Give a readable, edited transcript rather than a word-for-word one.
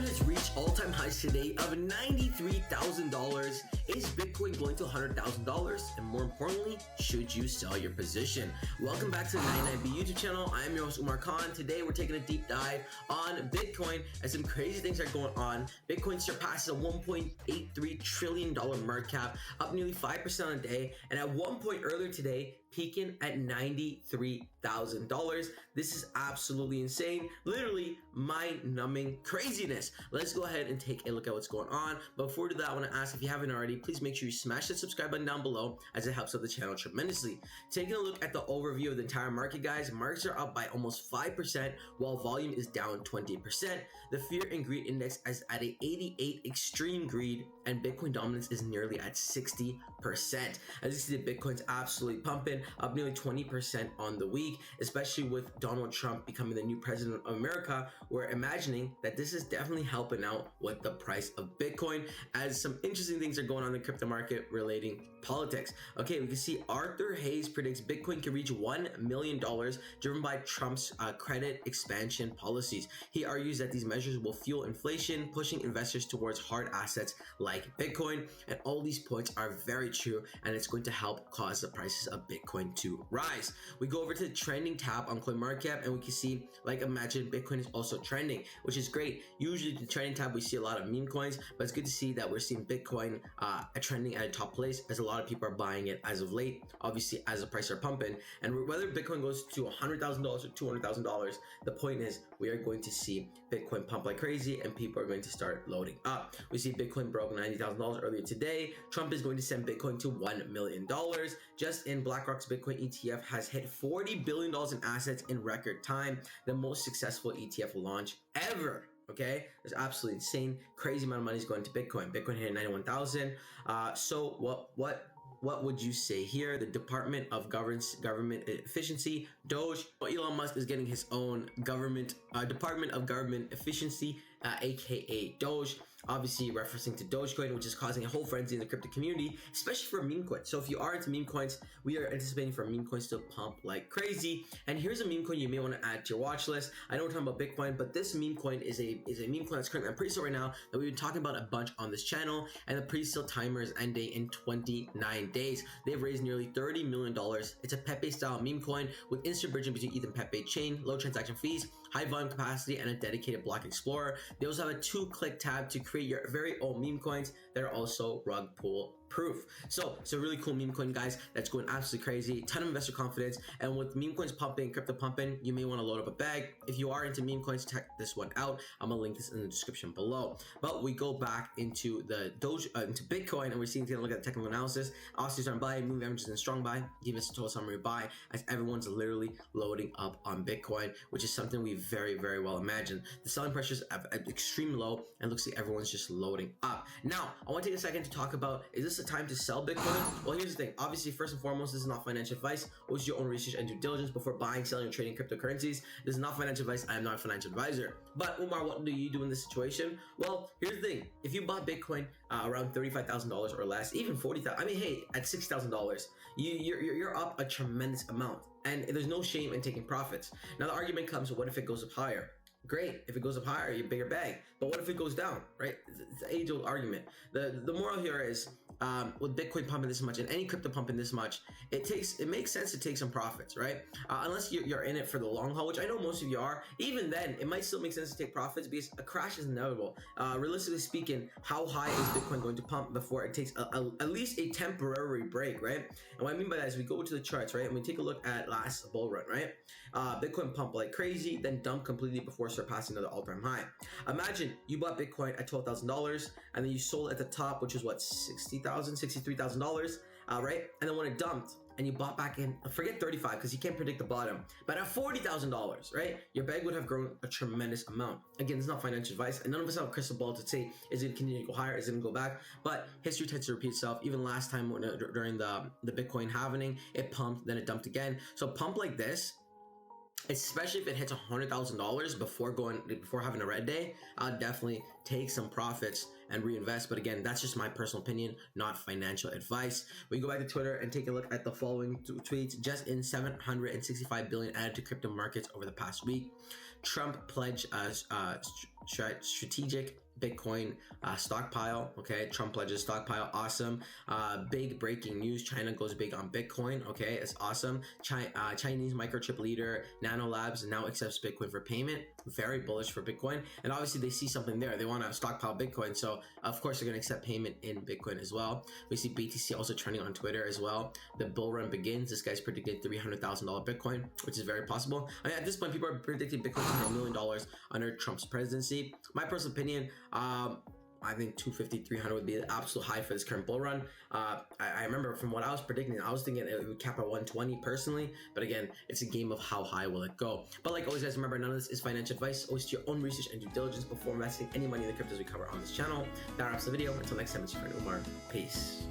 has reached all-time highs today of $93,000. Is Bitcoin going to $100,000? And more importantly, should you sell your position? Welcome back to the 99B YouTube channel. I am your host Umar Khan. Today we're taking a deep dive on Bitcoin as some crazy things are going on. Bitcoin surpasses a $1.83 trillion market cap, up nearly 5% on a day, and at one point earlier today, peaking at $93,000. This is absolutely insane, literally mind-numbing craziness. Let's go ahead and take a look at what's going on. But before we do that, I want to ask, if you haven't already, please make sure you smash the subscribe button down below, as it helps out the channel tremendously. Taking a look at the overview of the entire market, guys, markets are up by almost 5%, while volume is down 20%. The fear and greed index is at a 88 extreme greed, and Bitcoin dominance is nearly at 60%. As you see, the Bitcoin's absolutely pumping, up nearly 20% on the week, especially with Donald Trump becoming the new president of America. We're imagining that this is definitely helping out with the price of Bitcoin, as some interesting things are going on in the crypto market relating politics. Okay, we can see Arthur Hayes predicts Bitcoin can reach $1 million, driven by Trump's credit expansion policies. He argues that these measures will fuel inflation, pushing investors towards hard assets like Bitcoin. And all these points are very true, and it's going to help cause the prices of Bitcoin to rise. We go over to the trending tab on CoinMarketCap, and we can see, like, imagine Bitcoin is also trending, which is great. Usually the trending tab we see a lot of meme coins, but it's good to see that we're seeing Bitcoin trending at a top place, as a lot of people are buying it as of late, obviously as the prices are pumping. And whether Bitcoin goes to $100,000 or $200,000, the point is we are going to see Bitcoin pump like crazy, and people are going to start loading up. We see Bitcoin broke $90,000 earlier today. Trump is going to send Bitcoin to $1 million. Just in BlackRock's Bitcoin ETF has hit $40 billion in assets in record time, the most successful ETF launch ever. Okay, it's absolutely insane. Crazy amount of money is going to Bitcoin. Bitcoin hit 91,000. So what would you say here? The Department of Government Efficiency, Doge. Elon Musk is getting his own Department of Government Efficiency, aka Doge, obviously referencing to Dogecoin, which is causing a whole frenzy in the crypto community, especially for meme coins. So if you are into meme coins, we are anticipating for meme coins to pump like crazy. And here's a meme coin you may want to add to your watch list. I know we're talking about Bitcoin, but this meme coin is a meme coin that's currently on pre-sale right now, that we've been talking about a bunch on this channel, and the pre-sale timer is ending in 29 days. They've raised nearly $30 million. It's a Pepe style meme coin with instant bridging between ETH and Pepe chain, low transaction fees, high volume capacity, and a dedicated block explorer. They also have a 2-click tab to create your very own meme coins that are also rug pull proof. So it's a really cool meme coin, guys, that's going absolutely crazy. Ton of investor confidence, and with meme coins pumping, crypto pumping, you may want to load up a bag. If you are into meme coins, check this one out. I'm gonna link this in the description below. But we go back into the Doge, into Bitcoin, and we're seeing, take a look at the technical analysis. Obviously, on buy, move averages, and strong buy. Give us a total summary buy, as everyone's literally loading up on Bitcoin, which is something we very, very well imagined. The selling pressures are at extreme low, and looks like everyone's just loading up. Now, I want to take a second to talk about, is this a time to sell Bitcoin? Well, here's the thing. Obviously, first and foremost, this is not financial advice. Always do your own research and due diligence before buying, selling, or trading cryptocurrencies. This is not financial advice. I am not a financial advisor. But Umar, what do you do in this situation? Well, here's the thing. If you bought Bitcoin around $35,000 or less, even $40,000, I mean, hey, at $6,000, you're up a tremendous amount, and there's no shame in taking profits. Now, the argument comes, what if it goes up higher? Great. If it goes up higher, you bigger bag. But what if it goes down, right? It's an age-old argument. The moral here is, with Bitcoin pumping this much and any crypto pumping this much, it makes sense to take some profits, right? Unless you're in it for the long haul, which I know most of you are. Even then, it might still make sense to take profits, because a crash is inevitable. Realistically speaking, how high is Bitcoin going to pump before it takes at least a temporary break, right? And what I mean by that is, we go to the charts, right, and we take a look at last bull run, right? Bitcoin pumped like crazy, then dumped completely before surpassing another all-time high. Imagine you bought Bitcoin at $12,000, and then you sold at the top, which was what, $63,000, right? And then when it dumped, and you bought back in, forget 35, because you can't predict the bottom, but at $40,000, right, your bag would have grown a tremendous amount. Again, it's not financial advice, and none of us have a crystal ball to say, is it continue to go higher, is it gonna go back? But history tends to repeat itself. Even last time during the Bitcoin halving, it pumped, then it dumped again. So pump like this, especially if it hits $100,000 before having a red day. I'll definitely take some profits and reinvest. But again, that's just my personal opinion, not financial advice. We can go back to Twitter and take a look at the following tweets. Just in 765 billion added to crypto markets over the past week. Trump pledged strategic Bitcoin stockpile. Okay, Trump pledges stockpile. Awesome. Big breaking news: China goes big on Bitcoin. Okay, it's awesome. Chinese microchip leader Nano Labs now accepts Bitcoin for payment. Very bullish for Bitcoin, and obviously they see something there. They want to stockpile Bitcoin, so of course they're going to accept payment in Bitcoin as well. We see BTC also trending on Twitter as well. The bull run begins. This guy's predicted $300,000 Bitcoin, which is very possible. I mean, at this point, people are predicting Bitcoin to hit $1 million under Trump's presidency. My personal opinion, I think 250, 300 would be the absolute high for this current bull run. I remember from what I was predicting, I was thinking it would cap at 120 personally, but again, it's a game of how high will it go. But like always, guys, remember, none of this is financial advice. Always do your own research and due diligence before investing any money in the cryptos we cover on this channel. That wraps the video. Until next time, it's your friend Umar. Peace.